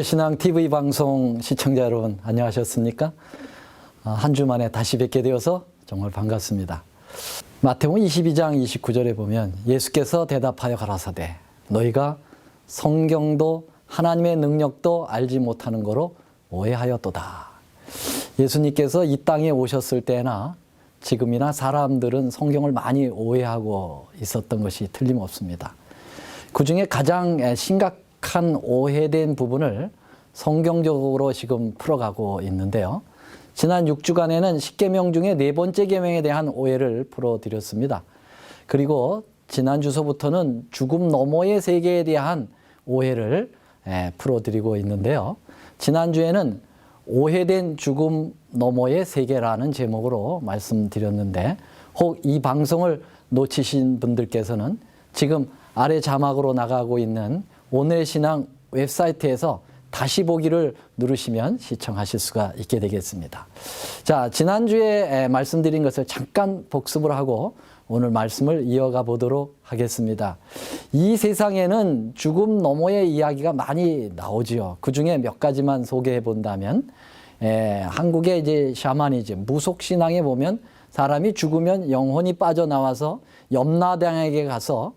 오늘의 신앙 TV 방송 시청자 여러분 안녕하셨습니까? 한 주 만에 다시 뵙게 되어서 정말 반갑습니다. 마태복음 22장 29절에 보면 예수께서 대답하여 가라사대 너희가 성경도 하나님의 능력도 알지 못하는 거로 오해하였도다. 예수님께서 이 땅에 오셨을 때나 지금이나 사람들은 성경을 많이 오해하고 있었던 것이 틀림없습니다. 그 중에 가장 심각한 오해된 부분을 성경적으로 지금 풀어가고 있는데요. 지난 6주간에는 10계명 중에 네 번째 계명에 대한 오해를 풀어드렸습니다. 그리고 지난 주서부터는 죽음 너머의 세계에 대한 오해를 풀어드리고 있는데요. 지난주에는 오해된 죽음 너머의 세계라는 제목으로 말씀드렸는데 혹 이 방송을 놓치신 분들께서는 지금 아래 자막으로 나가고 있는 오늘의 신앙 웹사이트에서 다시 보기를 누르시면 시청하실 수가 있게 되겠습니다. 자, 지난주에 말씀드린 것을 잠깐 복습을 하고 오늘 말씀을 이어가 보도록 하겠습니다. 이 세상에는 죽음 너머의 이야기가 많이 나오지요. 그 중에 몇 가지만 소개해 본다면, 한국의 이제 샤머니즘, 무속신앙에 보면 사람이 죽으면 영혼이 빠져나와서 염라대왕에게 가서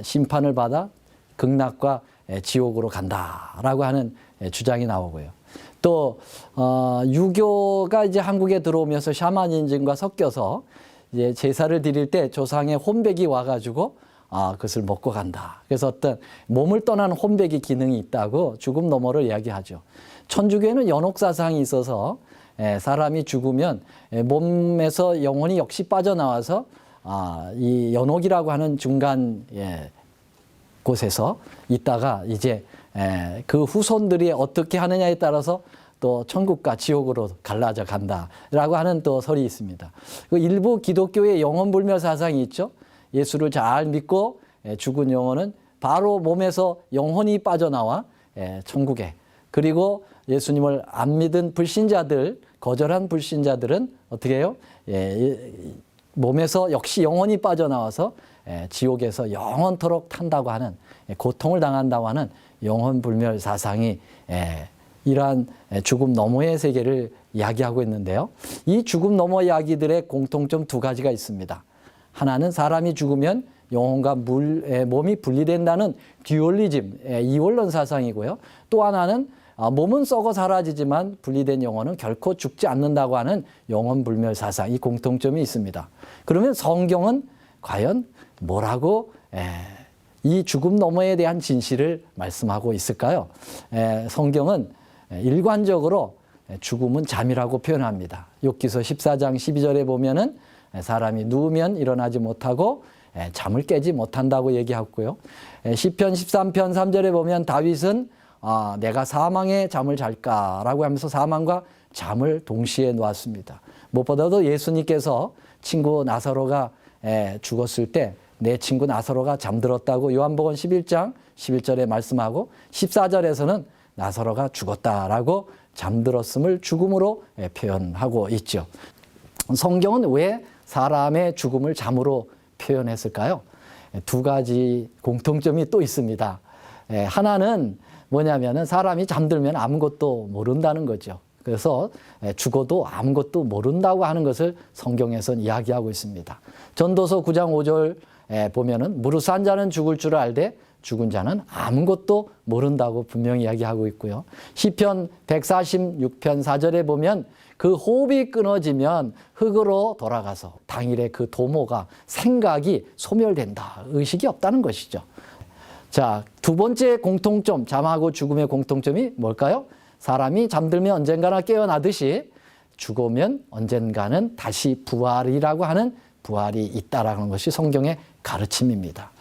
심판을 받아 극락과 지옥으로 간다라고 하는 주장이 나오고요. 또 유교가 이제 한국에 들어오면서 샤머니즘과 섞여서 이제 제사를 드릴 때 조상의 혼백이 와가지고 그것을 먹고 간다. 그래서 어떤 몸을 떠난 혼백의 기능이 있다고 죽음 너머를 이야기하죠. 천주교에는 연옥사상이 있어서 사람이 죽으면 몸에서 영혼이 역시 빠져나와서 이 연옥이라고 하는 중간 곳에서 있다가 이제 그 후손들이 어떻게 하느냐에 따라서 또 천국과 지옥으로 갈라져 간다라고 하는 또 설이 있습니다. 그 일부 기독교의 영혼불멸 사상이 있죠. 예수를 잘 믿고 죽은 영혼은 바로 몸에서 영혼이 빠져나와 천국에, 그리고 예수님을 안 믿은 불신자들, 거절한 불신자들은 어떻게 해요? 몸에서 역시 영혼이 빠져나와서 지옥에서 영원토록 탄다고 하는, 고통을 당한다고 하는 영혼불멸 사상이 이러한 죽음 너머의 세계를 이야기하고 있는데요. 이 죽음 너머 이야기들의 공통점 두 가지가 있습니다. 하나는 사람이 죽으면 영혼과 몸이 분리된다는 듀얼리즘, 이원론 사상이고요. 또 하나는 몸은 썩어 사라지지만 분리된 영혼은 결코 죽지 않는다고 하는 영혼불멸 사상, 이 공통점이 있습니다. 그러면 성경은 과연 뭐라고 이 죽음 너머에 대한 진실을 말씀하고 있을까요? 성경은 일관적으로 죽음은 잠이라고 표현합니다. 욥기서 14장 12절에 보면은 사람이 누우면 일어나지 못하고 잠을 깨지 못한다고 얘기하고요. 시편 13편 3절에 보면 다윗은 내가 사망의 잠을 잘까라고 하면서 사망과 잠을 동시에 놓았습니다. 무엇보다도 예수님께서 친구 나사로가 죽었을 때 내 친구 나사로가 잠들었다고 요한복음 11장 11절에 말씀하고 14절에서는 나사로가 죽었다라고 잠들었음을 죽음으로 표현하고 있죠. 성경은 왜 사람의 죽음을 잠으로 표현했을까요? 두 가지 공통점이 또 있습니다. 하나는 뭐냐면은 사람이 잠들면 아무것도 모른다는 거죠. 그래서 죽어도 아무것도 모른다고 하는 것을 성경에서는 이야기하고 있습니다. 전도서 9장 5절 보면은 무릇 산 자는 죽을 줄 알되 죽은 자는 아무것도 모른다고 분명히 이야기하고 있고요. 시편 146편 4절에 보면 그 호흡이 끊어지면 흙으로 돌아가서 당일에 그 도모가 생각이 소멸된다. 의식이 없다는 것이죠. 자, 두 번째 공통점, 잠하고 죽음의 공통점이 뭘까요? 사람이 잠들면 언젠가나 깨어나듯이 죽으면 언젠가는 다시 부활이라고 하는 부활이 있다라는 것이 성경의 가르침입니다.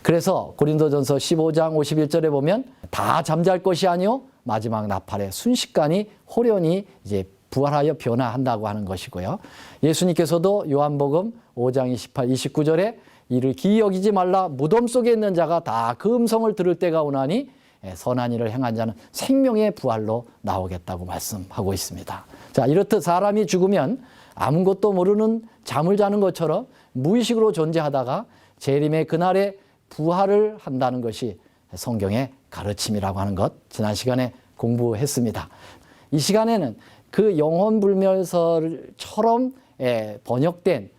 그래서 고린도전서 15장 51절에 보면 다 잠잘 것이 아니요 마지막 나팔에 순식간에 호련히 이제 부활하여 변화한다고 하는 것이고요. 예수님께서도 요한복음 5장 28, 29절에 이를 기이 여기지 말라 무덤 속에 있는 자가 다 그 음성을 들을 때가 오나니 선한 일을 행한 자는 생명의 부활로 나오겠다고 말씀하고 있습니다. 자, 이렇듯 사람이 죽으면 아무것도 모르는 잠을 자는 것처럼 무의식으로 존재하다가 재림의 그날에 부활을 한다는 것이 성경의 가르침이라고 하는 것 지난 시간에 공부했습니다. 이 시간에는 그 영혼불멸설처럼 번역된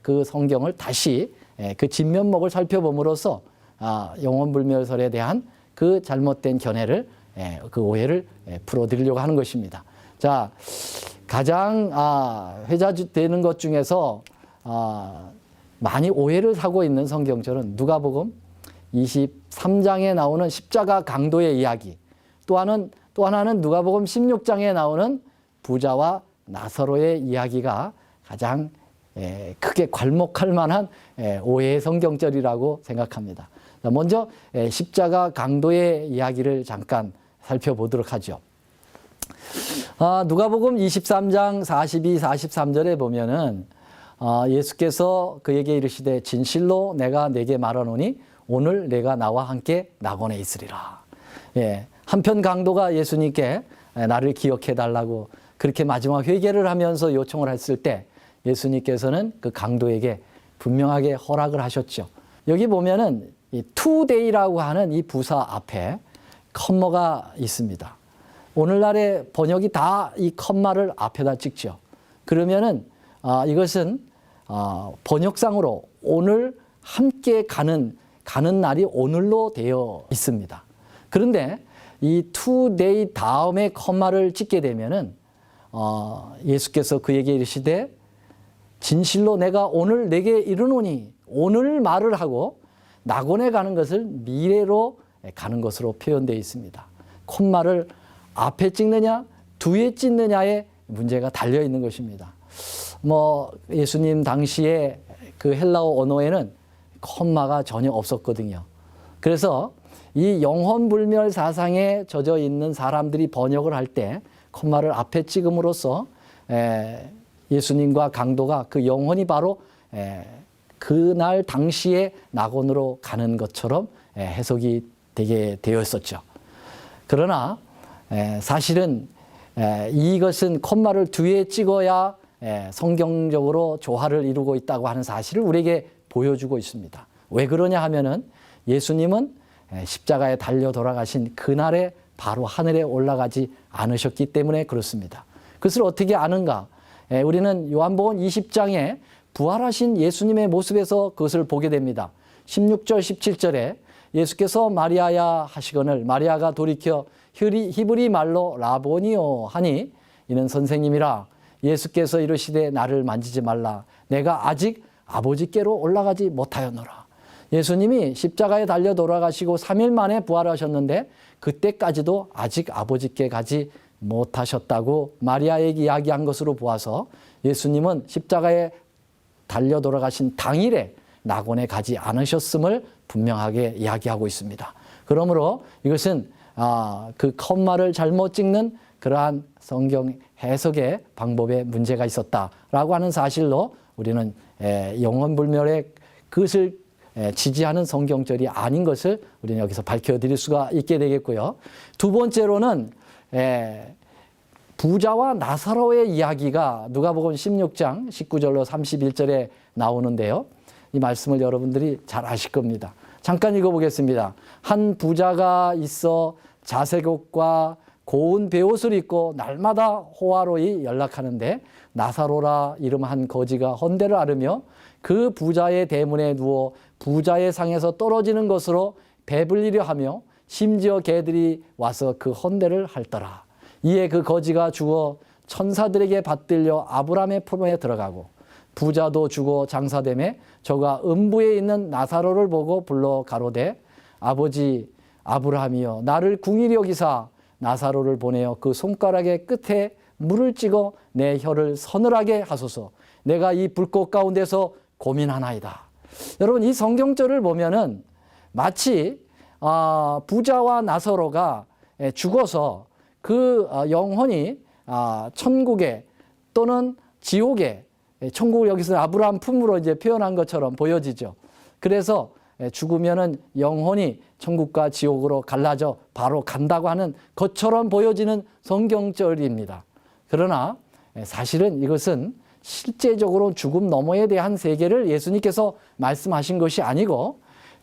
그 성경을 다시 그 진면목을 살펴봄으로써 영혼불멸설에 대한 그 잘못된 견해를 그 오해를 풀어드리려고 하는 것입니다. 자, 가장 회자되는 것 중에서 많이 오해를 사고 있는 성경절은 누가복음 23장에 나오는 십자가 강도의 이야기, 또 하나는 누가복음 16장에 나오는 부자와 나사로의 이야기가 가장 크게 괄목할 만한 오해의 성경절이라고 생각합니다. 먼저 십자가 강도의 이야기를 잠깐 살펴보도록 하죠. 누가복음 23장 42, 43절에 보면은 예수께서 그에게 이르시되 진실로 내가 네게 말하노니 오늘 내가 나와 함께 낙원에 있으리라. 한편 강도가 예수님께 나를 기억해 달라고 그렇게 마지막 회개를 하면서 요청을 했을 때 예수님께서는 그 강도에게 분명하게 허락을 하셨죠. 여기 보면은 이 투데이라고 하는 이 부사 앞에 컴마가 있습니다. 오늘날의 번역이 다 이 컴마를 앞에다 찍죠. 그러면은 이것은 번역상으로 오늘 함께 가는 날이 오늘로 되어 있습니다. 그런데 이 투데이 다음에 컴마를 찍게 되면은 예수께서 그에게 이르시되 진실로 내가 오늘 내게 이르노니 오늘 말을 하고 낙원에 가는 것을 미래로 가는 것으로 표현되어 있습니다. 콤마를 앞에 찍느냐 뒤에 찍느냐에 문제가 달려 있는 것입니다. 예수님 당시에 그 헬라어 언어에는 콤마가 전혀 없었거든요. 그래서 이 영혼불멸 사상에 젖어 있는 사람들이 번역을 할 때 콤마를 앞에 찍음으로써 예수님과 강도가 그 영혼이 바로 그날 당시에 낙원으로 가는 것처럼 해석이 되게 되어 있었죠. 그러나 사실은 이것은 콤마를 뒤에 찍어야 성경적으로 조화를 이루고 있다고 하는 사실을 우리에게 보여주고 있습니다. 왜 그러냐 하면은 예수님은 십자가에 달려 돌아가신 그날에 바로 하늘에 올라가지 않으셨기 때문에 그렇습니다. 그것을 어떻게 아는가? 우리는 요한복음 20장에 부활하신 예수님의 모습에서 그것을 보게 됩니다. 16절 17절에 예수께서 마리아야 하시거늘 마리아가 돌이켜 히브리 말로 라보니오 하니 이는 선생님이라. 예수께서 이르시되 나를 만지지 말라 내가 아직 아버지께로 올라가지 못하였노라. 예수님이 십자가에 달려 돌아가시고 3일 만에 부활하셨는데 그때까지도 아직 아버지께 가지 못하셨다고 마리아에게 이야기한 것으로 보아서 예수님은 십자가에 달려 돌아가신 당일에 낙원에 가지 않으셨음을 분명하게 이야기하고 있습니다. 그러므로 이것은 그 컴마를 잘못 찍는 그러한 성경 해석의 방법에 문제가 있었다라고 하는 사실로 우리는 영혼불멸의 그것을 지지하는 성경절이 아닌 것을 우리는 여기서 밝혀드릴 수가 있게 되겠고요. 두 번째로는 부자와 나사로의 이야기가 누가복음 16장 19절로 31절에 나오는데요. 이 말씀을 여러분들이 잘 아실 겁니다. 잠깐 읽어보겠습니다. 한 부자가 있어 자색 옷과 고운 베옷을 입고 날마다 호화로이 연락하는데 나사로라 이름한 거지가 헌대를 앓으며 그 부자의 대문에 누워 부자의 상에서 떨어지는 것으로 배불리려 하며 심지어 개들이 와서 그 헌대를 핥더라. 이에 그 거지가 죽어 천사들에게 받들려 아브라함의 품에 들어가고 부자도 죽어 장사되매 저가 음부에 있는 나사로를 보고 불러 가로되 아버지 아브라함이여 나를 궁일이 여기사 나사로를 보내어 그 손가락의 끝에 물을 찍어 내 혀를 서늘하게 하소서. 내가 이 불꽃 가운데서 고민하나이다. 여러분 이 성경절을 보면은 마치 부자와 나사로가 죽어서 그 영혼이 천국에 또는 지옥에 천국을 여기서 아브라함 품으로 이제 표현한 것처럼 보여지죠. 그래서 죽으면은 영혼이 천국과 지옥으로 갈라져 바로 간다고 하는 것처럼 보여지는 성경절입니다. 그러나 사실은 이것은 실제적으로 죽음 너머에 대한 세계를 예수님께서 말씀하신 것이 아니고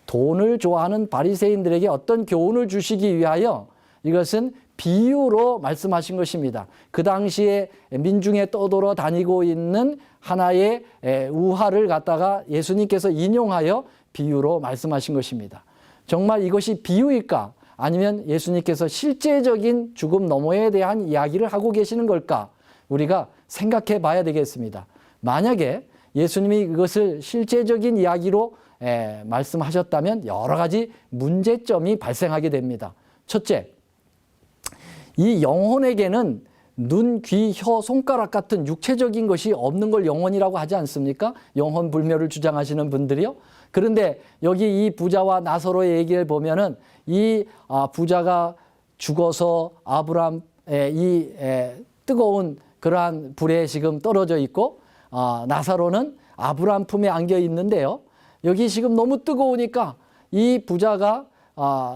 돈을 좋아하는 바리새인들에게 어떤 교훈을 주시기 위하여 이것은 비유로 말씀하신 것입니다. 그 당시에 민중에 떠돌아 다니고 있는 하나의 우화를 갖다가 예수님께서 인용하여 비유로 말씀하신 것입니다. 정말 이것이 비유일까? 아니면 예수님께서 실제적인 죽음 너머에 대한 이야기를 하고 계시는 걸까? 우리가 생각해 봐야 되겠습니다. 만약에 예수님이 그것을 실제적인 이야기로 말씀하셨다면 여러 가지 문제점이 발생하게 됩니다. 첫째, 이 영혼에게는 눈, 귀, 혀, 손가락 같은 육체적인 것이 없는 걸 영혼이라고 하지 않습니까? 영혼 불멸을 주장하시는 분들이요. 그런데 여기 이 부자와 나사로의 얘기를 보면은 이 부자가 죽어서 아브라함의 이 뜨거운 그러한 불에 지금 떨어져 있고 나사로는 아브라함 품에 안겨 있는데요. 여기 지금 너무 뜨거우니까 이 부자가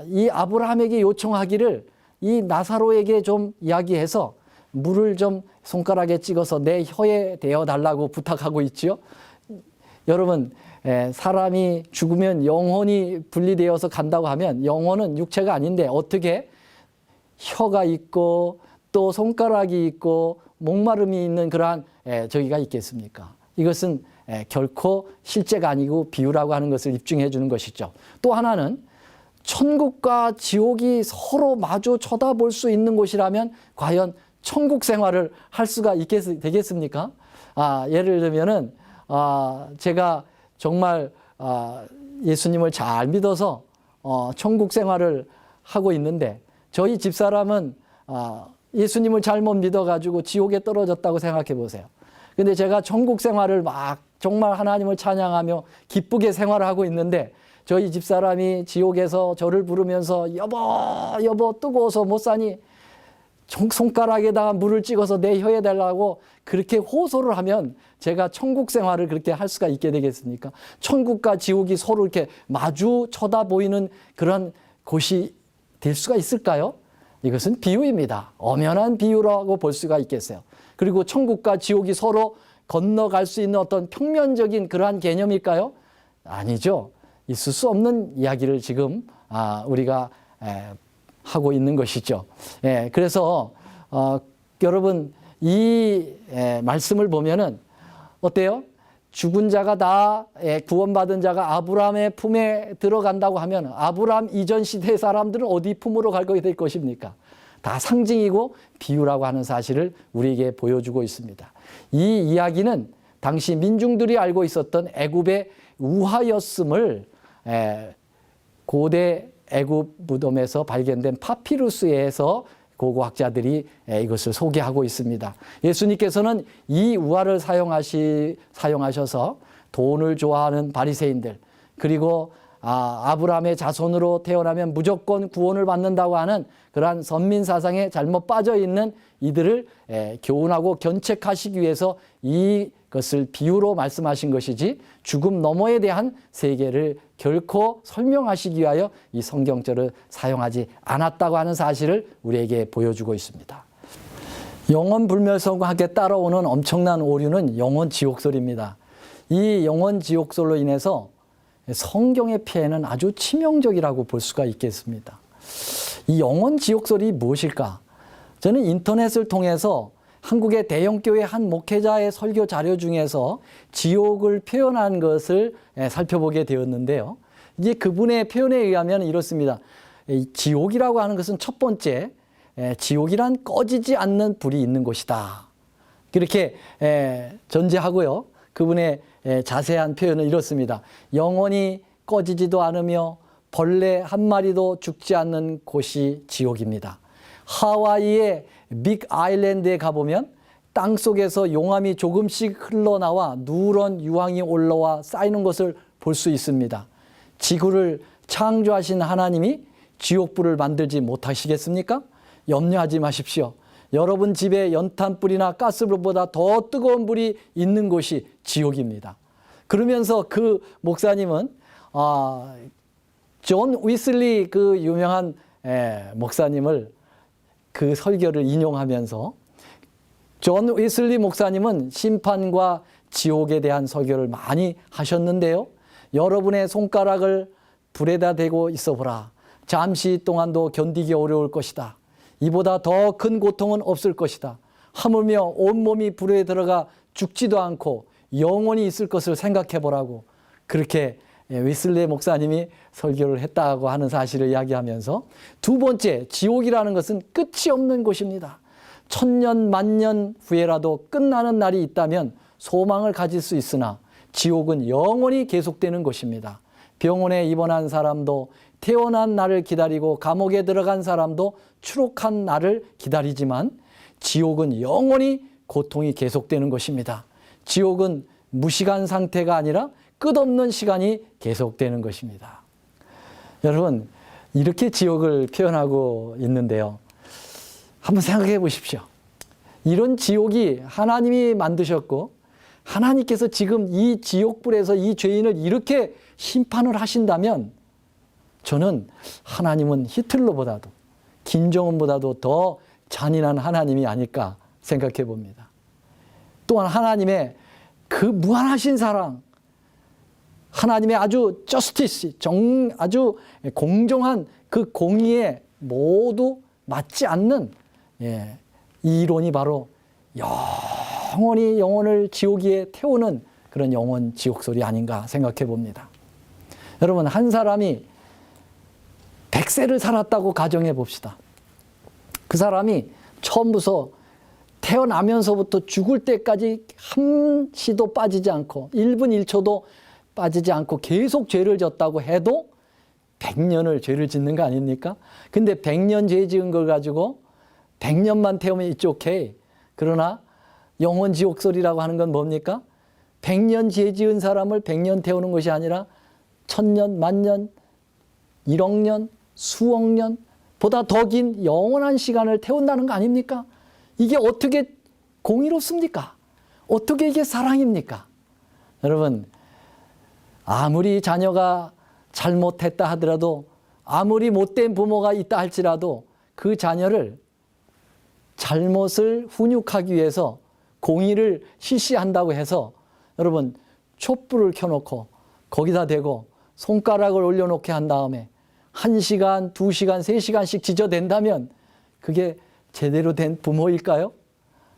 이 아브라함에게 요청하기를 이 나사로에게 좀 이야기해서 물을 좀 손가락에 찍어서 내 혀에 대어 달라고 부탁하고 있지요. 여러분, 사람이 죽으면 영혼이 분리되어서 간다고 하면 영혼은 육체가 아닌데 어떻게 혀가 있고 또 손가락이 있고 목마름이 있는 그러한 저기가 있겠습니까? 이것은 결코 실제가 아니고 비유라고 하는 것을 입증해 주는 것이죠. 또 하나는 천국과 지옥이 서로 마주 쳐다볼 수 있는 곳이라면 과연 천국 생활을 할 수가 되겠습니까? 예를 들면은 제가 정말 예수님을 잘 믿어서 천국 생활을 하고 있는데 저희 집사람은 예수님을 잘못 믿어가지고 지옥에 떨어졌다고 생각해 보세요. 근데 제가 천국 생활을 막 정말 하나님을 찬양하며 기쁘게 생활을 하고 있는데 저희 집사람이 지옥에서 저를 부르면서 여보 뜨거워서 못 사니 손가락에다가 물을 찍어서 내 혀에 달라고 그렇게 호소를 하면 제가 천국 생활을 그렇게 할 수가 있게 되겠습니까? 천국과 지옥이 서로 이렇게 마주 쳐다보이는 그런 곳이 될 수가 있을까요? 이것은 비유입니다. 엄연한 비유라고 볼 수가 있겠어요. 그리고 천국과 지옥이 서로 건너갈 수 있는 어떤 평면적인 그러한 개념일까요? 아니죠. 있을 수 없는 이야기를 지금 우리가 하고 있는 것이죠. 그래서 여러분 이 말씀을 보면은 어때요? 죽은 자가 다 구원받은 자가 아브라함의 품에 들어간다고 하면 아브라함 이전 시대 사람들은 어디 품으로 가게 될 것입니까? 다 상징이고 비유라고 하는 사실을 우리에게 보여주고 있습니다. 이 이야기는 당시 민중들이 알고 있었던 애굽의 우화였음을 고대 애굽 무덤에서 발견된 파피루스에서 고고학자들이 이것을 소개하고 있습니다. 예수님께서는 이 우화를 사용하셔서 돈을 좋아하는 바리새인들 그리고 아브라함의 자손으로 태어나면 무조건 구원을 받는다고 하는 그러한 선민 사상에 잘못 빠져 있는 이들을 교훈하고 견책하시기 위해서 이것을 비유로 말씀하신 것이지 죽음 너머에 대한 세계를 결코 설명하시기 위하여 이 성경절을 사용하지 않았다고 하는 사실을 우리에게 보여주고 있습니다. 영혼 불멸성과 함께 따라오는 엄청난 오류는 영혼 지옥설입니다. 이 영혼 지옥설로 인해서 성경의 피해는 아주 치명적이라고 볼 수가 있겠습니다. 이 영혼 지옥설이 무엇일까? 저는 인터넷을 통해서 한국의 대형교회 한 목회자의 설교 자료 중에서 지옥을 표현한 것을 살펴보게 되었는데요. 이제 그분의 표현에 의하면 이렇습니다. 지옥이라고 하는 것은 첫 번째, 지옥이란 꺼지지 않는 불이 있는 곳이다. 이렇게 전제하고요. 그분의 자세한 표현은 이렇습니다. 영원히 꺼지지도 않으며 벌레 한 마리도 죽지 않는 곳이 지옥입니다. 하와이의 빅 아일랜드에 가보면 땅속에서 용암이 조금씩 흘러나와 누런 유황이 올라와 쌓이는 것을 볼 수 있습니다. 지구를 창조하신 하나님이 지옥불을 만들지 못하시겠습니까? 염려하지 마십시오. 여러분 집에 연탄불이나 가스불보다 더 뜨거운 불이 있는 곳이 지옥입니다. 그러면서 그 목사님은 존 위슬리 그 유명한 목사님을 그 설교를 인용하면서 존 위슬리 목사님은 심판과 지옥에 대한 설교를 많이 하셨는데요. 여러분의 손가락을 불에다 대고 있어 보라. 잠시 동안도 견디기 어려울 것이다. 이보다 더 큰 고통은 없을 것이다. 하물며 온몸이 불에 들어가 죽지도 않고 영원히 있을 것을 생각해 보라고, 그렇게 웨슬리 목사님이 설교를 했다고 하는 사실을 이야기하면서, 두 번째, 지옥이라는 것은 끝이 없는 곳입니다. 천년 만년 후에라도 끝나는 날이 있다면 소망을 가질 수 있으나 지옥은 영원히 계속되는 곳입니다. 병원에 입원한 사람도 태어난 날을 기다리고 감옥에 들어간 사람도 추록한 날을 기다리지만 지옥은 영원히 고통이 계속되는 것입니다. 지옥은 무시간 상태가 아니라 끝없는 시간이 계속되는 것입니다. 여러분, 이렇게 지옥을 표현하고 있는데요. 한번 생각해 보십시오. 이런 지옥이 하나님이 만드셨고 하나님께서 지금 이 지옥불에서 이 죄인을 이렇게 심판을 하신다면 저는 하나님은 히틀러보다도 김정은보다도 더 잔인한 하나님이 아닐까 생각해 봅니다. 또한 하나님의 그 무한하신 사랑, 하나님의 아주 저스티스, 아주 공정한 그 공의에 모두 맞지 않는 이 이론이 바로 영원히 영혼을 지옥에 태우는 그런 영원 지옥소리 아닌가 생각해 봅니다. 여러분, 한 사람이 100세를 살았다고 가정해 봅시다. 그 사람이 처음부터 태어나면서부터 죽을 때까지 한시도 빠지지 않고 1분 1초도 빠지지 않고 계속 죄를 졌다고 해도 100년을 죄를 짓는 거 아닙니까? 근데 100년 죄 지은 걸 가지고 100년만 태우면 it's okay. 그러나 영원 지옥소리라고 하는 건 뭡니까? 100년 죄 지은 사람을 100년 태우는 것이 아니라 1000년, 만년, 1억 년, 수억 년보다 더 긴 영원한 시간을 태운다는 거 아닙니까? 이게 어떻게 공의롭습니까? 어떻게 이게 사랑입니까? 여러분, 아무리 자녀가 잘못했다 하더라도, 아무리 못된 부모가 있다 할지라도 그 자녀를 잘못을 훈육하기 위해서 공의를 실시한다고 해서 여러분 촛불을 켜놓고 거기다 대고 손가락을 올려놓게 한 다음에 1시간, 2시간, 3시간씩 지저댄다면 그게 제대로 된 부모일까요?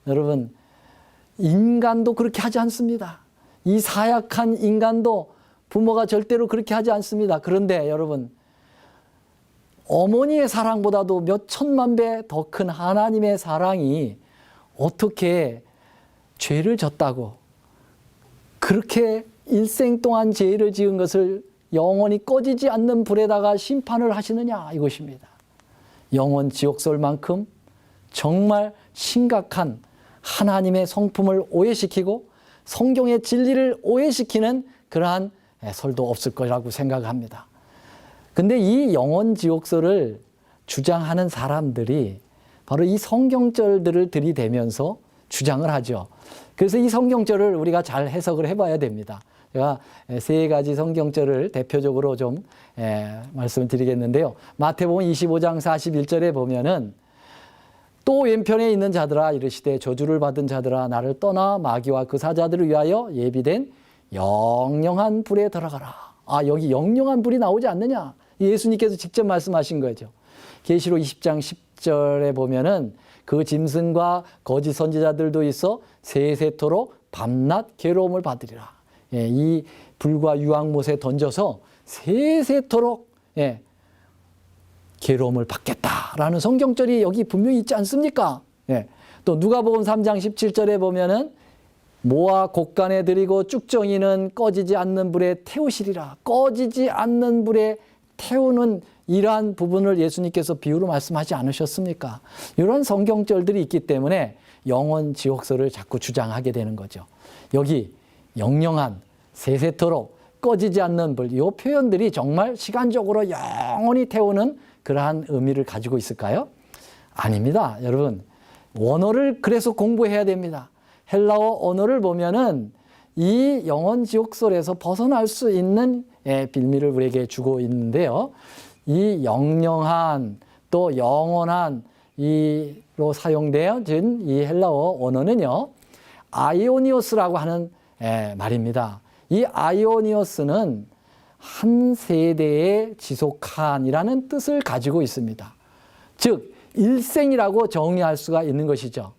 여러분, 인간도 그렇게 하지 않습니다. 이 사약한 인간도 부모가 절대로 그렇게 하지 않습니다. 그런데 여러분, 어머니의 사랑보다도 몇 천만 배 더 큰 하나님의 사랑이 어떻게 죄를 졌다고 그렇게 일생 동안 죄를 지은 것을 영원히 꺼지지 않는 불에다가 심판을 하시느냐, 이것입니다. 영원 지옥설 만큼 정말 심각한 하나님의 성품을 오해시키고 성경의 진리를 오해시키는 그러한 설도 없을 거라고 생각합니다. 근데 이 영원 지옥설을 주장하는 사람들이 바로 이 성경절들을 들이대면서 주장을 하죠. 그래서 이 성경절을 우리가 잘 해석을 해봐야 됩니다. 제가 세 가지 성경절을 대표적으로 좀 말씀을 드리겠는데요. 마태복음 25장 41절에 보면은 또 왼편에 있는 자들아 이르시되 저주를 받은 자들아 나를 떠나 마귀와 그 사자들을 위하여 예비된 영영한 불에 들어가라. 아, 여기 영영한 불이 나오지 않느냐? 예수님께서 직접 말씀하신 거죠. 계시록 20장 10절에 보면은 그 짐승과 거짓 선지자들도 있어 세세토록 밤낮 괴로움을 받으리라. 이 불과 유황못에 던져서 세세토록 괴로움을 받겠다라는 성경절이 여기 분명히 있지 않습니까? 또 누가복음 3장 17절에 보면은 모아 곳간에 들이고 쭉정이는 꺼지지 않는 불에 태우시리라. 꺼지지 않는 불에 태우는 이러한 부분을 예수님께서 비유로 말씀하지 않으셨습니까? 이런 성경절들이 있기 때문에 영원 지옥설을 자꾸 주장하게 되는 거죠. 여기 영영한 세세토록 꺼지지 않는 불, 이 표현들이 정말 시간적으로 영원히 태우는 그러한 의미를 가지고 있을까요? 아닙니다. 여러분, 원어를 그래서 공부해야 됩니다. 헬라어 언어를 보면은 이 영원 지옥설에서 벗어날 수 있는 빌미를 우리에게 주고 있는데요. 이 영영한 또 영원한 이로 사용되어진 이 헬라어 언어는요, 아이오니오스라고 하는 말입니다. 이 아이오니오스는 한 세대에 지속한이라는 뜻을 가지고 있습니다. 즉 일생이라고 정의할 수가 있는 것이죠.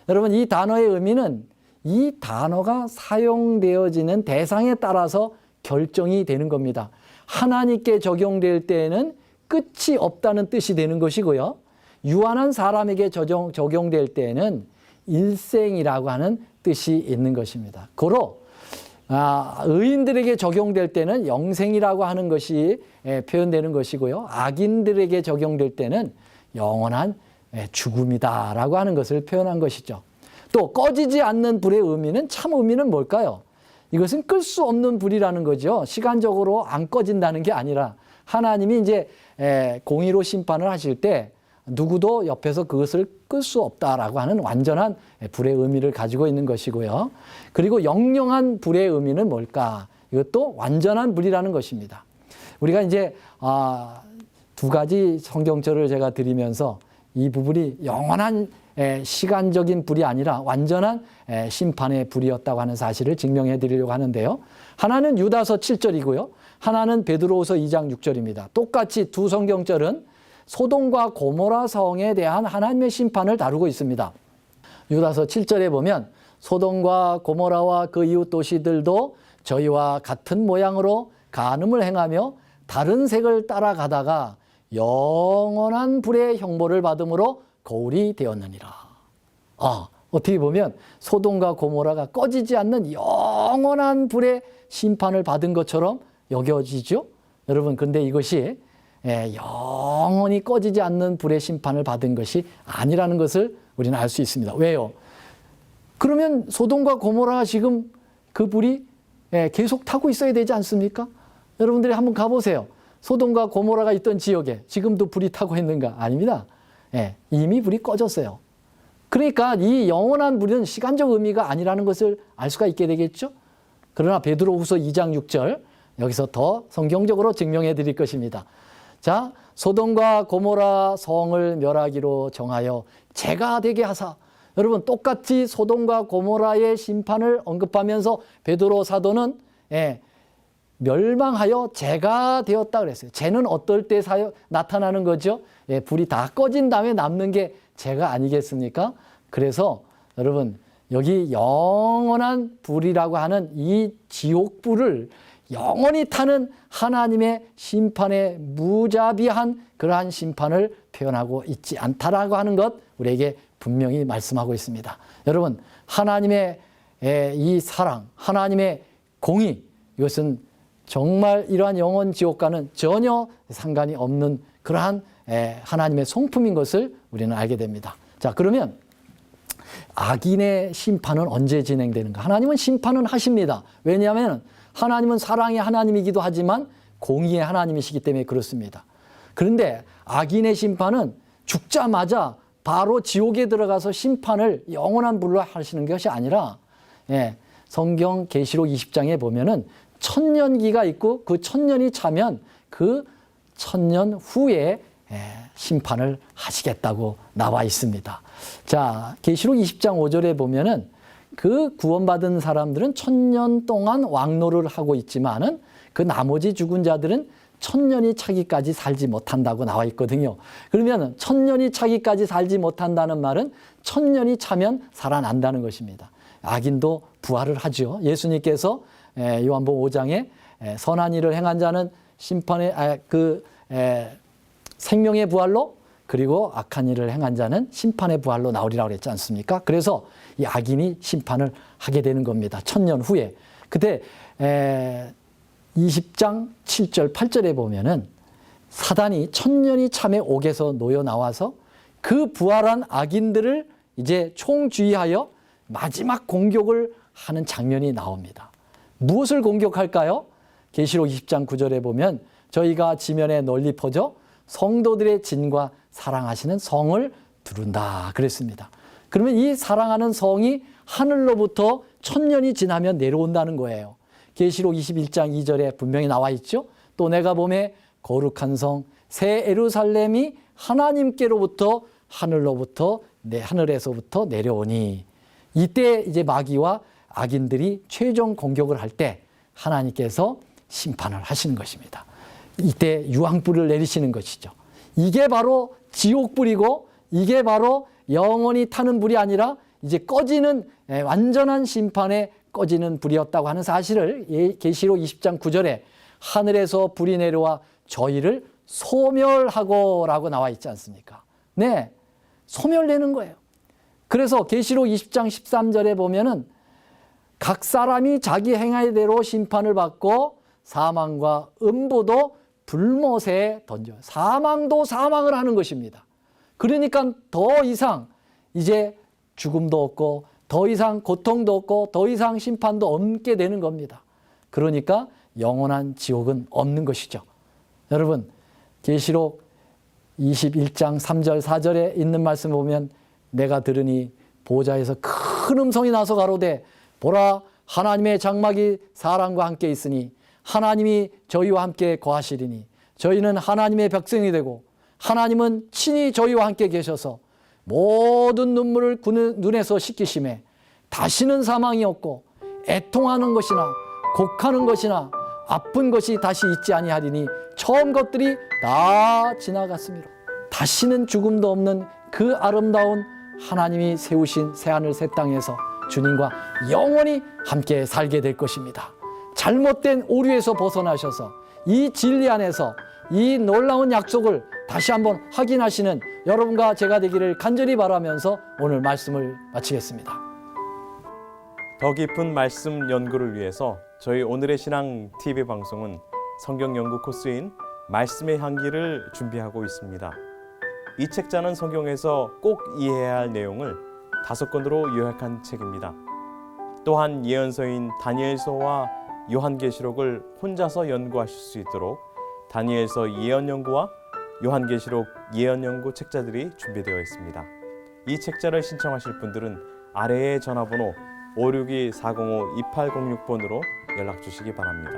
여러분, 이 단어의 의미는 이 단어가 사용되어지는 대상에 따라서 결정이 되는 겁니다. 하나님께 적용될 때에는 끝이 없다는 뜻이 되는 것이고요. 유한한 사람에게 적용될 때에는 일생이라고 하는 뜻이 있는 것입니다. 고로 의인들에게 적용될 때는 영생이라고 하는 것이 표현되는 것이고요. 악인들에게 적용될 때는 영원한 죽음이다라고 하는 것을 표현한 것이죠. 또 꺼지지 않는 불의 의미는 참 의미는 뭘까요? 이것은 끌 수 없는 불이라는 거죠. 시간적으로 안 꺼진다는 게 아니라 하나님이 이제 공의로 심판을 하실 때 누구도 옆에서 그것을 끌 수 없다라고 하는 완전한 불의 의미를 가지고 있는 것이고요. 그리고 영영한 불의 의미는 뭘까? 이것도 완전한 불이라는 것입니다. 우리가 이제 두 가지 성경절을 제가 드리면서 이 부분이 영원한 시간적인 불이 아니라 완전한 심판의 불이었다고 하는 사실을 증명해 드리려고 하는데요. 하나는 유다서 7절이고요. 하나는 베드로후서 2장 6절입니다. 똑같이 두 성경절은 소돔과 고모라 성에 대한 하나님의 심판을 다루고 있습니다. 유다서 7절에 보면 소돔과 고모라와 그 이웃 도시들도 저희와 같은 모양으로 간음을 행하며 다른 색을 따라가다가 영원한 불의 형벌을 받음으로 거울이 되었느니라. 어떻게 보면 소돔과 고모라가 꺼지지 않는 영원한 불의 심판을 받은 것처럼 여겨지죠. 여러분, 근데 이것이 영원히 꺼지지 않는 불의 심판을 받은 것이 아니라는 것을 우리는 알 수 있습니다. 왜요? 그러면 소돔과 고모라가 지금 그 불이 계속 타고 있어야 되지 않습니까? 여러분들이 한번 가보세요. 소돔과 고모라가 있던 지역에 지금도 불이 타고 있는가? 아닙니다. 이미 불이 꺼졌어요. 그러니까 이 영원한 불은 시간적 의미가 아니라는 것을 알 수가 있게 되겠죠. 그러나 베드로후서 2장 6절 여기서 더 성경적으로 증명해 드릴 것입니다. 자, 소돔과 고모라 성을 멸하기로 정하여 재가 되게 하사. 여러분, 똑같이 소돔과 고모라의 심판을 언급하면서 베드로 사도는 멸망하여 재가 되었다 그랬어요. 재는 어떨 때 나타나는 거죠? 불이 다 꺼진 다음에 남는 게 재가 아니겠습니까? 그래서 여러분, 여기 영원한 불이라고 하는 이 지옥불을 영원히 타는 하나님의 심판의 무자비한 그러한 심판을 표현하고 있지 않다라고 하는 것 우리에게 분명히 말씀하고 있습니다. 여러분, 하나님의 이 사랑, 하나님의 공의, 이것은 정말 이러한 영원 지옥과는 전혀 상관이 없는 그러한 하나님의 성품인 것을 우리는 알게 됩니다. 자, 그러면 악인의 심판은 언제 진행되는가? 하나님은 심판은 하십니다. 왜냐하면 하나님은 사랑의 하나님이기도 하지만 공의의 하나님이시기 때문에 그렇습니다. 그런데 악인의 심판은 죽자마자 바로 지옥에 들어가서 심판을 영원한 불로 하시는 것이 아니라 성경 계시록 20장에 보면은 천년기가 있고 그 천년이 차면 그 천년 후에 심판을 하시겠다고 나와 있습니다. 자, 계시록 20장 5절에 보면은 그 구원받은 사람들은 천년 동안 왕노를 하고 있지만은 그 나머지 죽은 자들은 천년이 차기까지 살지 못한다고 나와 있거든요. 그러면 천년이 차기까지 살지 못한다는 말은 천년이 차면 살아난다는 것입니다. 악인도 부활을 하죠. 예수님께서 요한복음 5장에 선한 일을 행한 자는 심판의 생명의 부활로, 그리고 악한 일을 행한 자는 심판의 부활로 나오리라고 그랬지 않습니까? 그래서 이 악인이 심판을 하게 되는 겁니다. 천년 후에. 그때 20장 7절 8절에 보면은 사단이 천년이 참에 옥에서 놓여 나와서 그 부활한 악인들을 이제 총주의하여 마지막 공격을 하는 장면이 나옵니다. 무엇을 공격할까요? 계시록 20장 9절에 보면 저희가 지면에 널리 퍼져 성도들의 진과 사랑하시는 성을 두른다 그랬습니다. 그러면 이 사랑하는 성이 하늘로부터 천년이 지나면 내려온다는 거예요. 계시록 21장 2절에 분명히 나와 있죠. 또 내가 보매 거룩한 성 새 예루살렘이 하나님께로부터 하늘로부터 하늘에서부터 내려오니, 이때 이제 마귀와 악인들이 최종 공격을 할 때 하나님께서 심판을 하시는 것입니다. 이때 유황불을 내리시는 것이죠. 이게 바로 지옥불이고 이게 바로 영원히 타는 불이 아니라 이제 꺼지는 완전한 심판에 꺼지는 불이었다고 하는 사실을 계시록 20장 9절에 하늘에서 불이 내려와 저희를 소멸하고라고 나와 있지 않습니까? 네, 소멸되는 거예요. 그래서 계시록 20장 13절에 보면은 각 사람이 자기 행할 대로 심판을 받고 사망과 음부도 불못에 던져요. 사망도 사망을 하는 것입니다. 그러니까 더 이상 이제 죽음도 없고 더 이상 고통도 없고 더 이상 심판도 없게 되는 겁니다. 그러니까 영원한 지옥은 없는 것이죠. 여러분, 계시록 21장 3절 4절에 있는 말씀 보면 내가 들으니 보좌에서 큰 음성이 나서 가로되 보라 하나님의 장막이 사람과 함께 있으니 하나님이 저희와 함께 거하시리니 저희는 하나님의 백성이 되고 하나님은 친히 저희와 함께 계셔서 모든 눈물을 눈에서 씻기심에 다시는 사망이 없고 애통하는 것이나 곡하는 것이나 아픈 것이 다시 있지 아니하리니 처음 것들이 다 지나갔습니다. 다시는 죽음도 없는 그 아름다운 하나님이 세우신 새하늘 새 땅에서 주님과 영원히 함께 살게 될 것입니다. 잘못된 오류에서 벗어나셔서 이 진리 안에서 이 놀라운 약속을 다시 한번 확인하시는 여러분과 제가 되기를 간절히 바라면서 오늘 말씀을 마치겠습니다. 더 깊은 말씀 연구를 위해서 저희 오늘의 신앙 TV 방송은 성경 연구 코스인 말씀의 향기를 준비하고 있습니다. 이 책자는 성경에서 꼭 이해해야 할 내용을 5권으로 요약한 책입니다. 또한 예언서인 다니엘서와 요한계시록을 혼자서 연구하실 수 있도록 다니엘서 예언연구와 요한계시록 예언연구 책자들이 준비되어 있습니다. 이 책자를 신청하실 분들은 아래의 전화번호 562-405-2806번으로 연락 주시기 바랍니다.